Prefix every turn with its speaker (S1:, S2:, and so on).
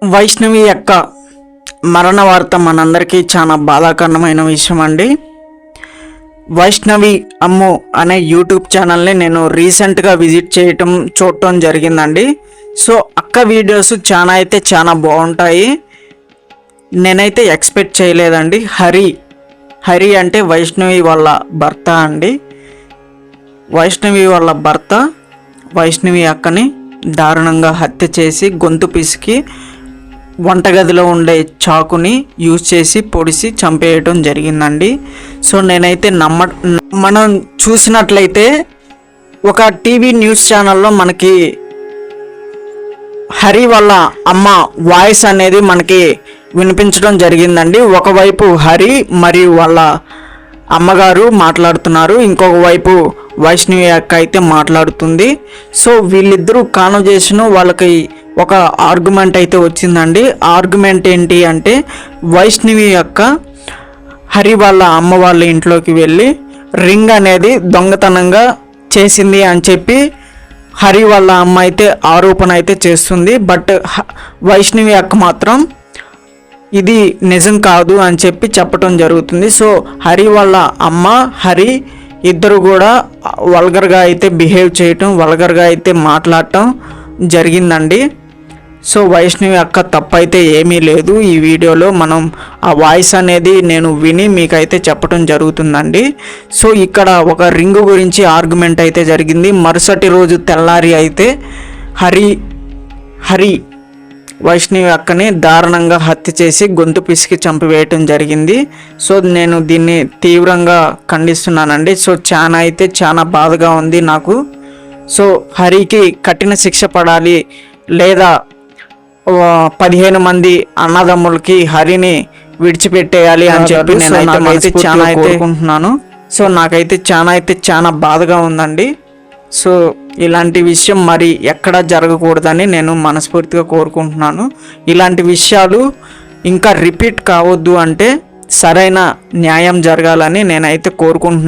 S1: వైష్ణవి యొక్క మరణ వార్త మనందరికీ చాలా బాధాకరమైన విషయం అండి. వైష్ణవి అమ్ము అనే యూట్యూబ్ ఛానల్ని నేను రీసెంట్గా విజిట్ చూడటం జరిగిందండి. సో అక్క వీడియోస్ చాలా బాగుంటాయి. నేనైతే ఎక్స్పెక్ట్ చేయలేదండి. హరి అంటే వైష్ణవి వాళ్ళ భర్త అండి. వైష్ణవి వాళ్ళ భర్త వైష్ణవి అక్కని దారుణంగా హత్య చేసి గొంతు పిసికి వంటగదిలో ఉండే చాకుని యూజ్ చేసి పొడిసి చంపేయటం జరిగిందండి. సో నేనైతే మనం చూసినట్లయితే ఒక టీవీ న్యూస్ ఛానల్లో మనకి హరి వాళ్ళ అమ్మ వాయిస్ అనేది మనకి వినిపించడం జరిగిందండి. ఒకవైపు హరి మరియు వాళ్ళ అమ్మగారు మాట్లాడుతున్నారు, ఇంకొక వైపు వైష్ణవి అక్క అయితే మాట్లాడుతుంది. సో వీళ్ళిద్దరూ కాన్వర్జేషన్ వాళ్ళకి ఒక ఆర్గ్యుమెంట్ అయితే వచ్చిందండి. ఆర్గ్యుమెంట్ ఏంటి అంటే వైష్ణవి అక్క హరి వాళ్ళ అమ్మ వాళ్ళ ఇంట్లోకి వెళ్ళి రింగ్ అనేది దొంగతనంగా చేసింది అని చెప్పి హరి వాళ్ళ అమ్మ అయితే ఆరోపణ అయితే చేస్తుంది. బట్ వైష్ణవి అక్క మాత్రం ఇది నిజం కాదు అని చెప్పి చెప్పటం జరుగుతుంది. సో హరి వాళ్ళ అమ్మ హరి ఇద్దరు కూడా వల్గర్గా అయితే బిహేవ్ చేయటం, వల్గర్గా అయితే మాట్లాడటం జరిగిందండి. సో వైష్ణవి అక్క తప్పైతే ఏమీ లేదు. ఈ వీడియోలో మనం ఆ వాయిస్ అనేది నేను విని మీకైతే చెప్పడం జరుగుతుందండి. సో ఇక్కడ ఒక రింగు గురించి ఆర్గ్యుమెంట్ అయితే జరిగింది. మరుసటి రోజు తెల్లారి అయితే హరి వైష్ణవి అక్కని దారుణంగా హత్య చేసి గొంతు పిసికి చంపివేయటం జరిగింది. సో నేను దీన్ని తీవ్రంగా ఖండిస్తున్నానండి. సో చాలా బాధగా ఉంది నాకు. సో హరికి కఠిన శిక్ష పడాలి, లేదా 15 మంది అన్నదమ్ములకి హరిని విడిచిపెట్టేయాలి అని చెప్పి నేనైతే చాలా కోరుకుంటున్నాను. సో నాకైతే చాలా బాధగా ఉందండి. సో ఇలాంటి విషయం మరి ఎక్కడా జరగకూడదని నేను మనస్ఫూర్తిగా కోరుకుంటున్నాను. ఇలాంటి విషయాలు ఇంకా రిపీట్ కావద్దు అంటే సరైన న్యాయం జరగాలని నేనైతే కోరుకుంటున్నాను.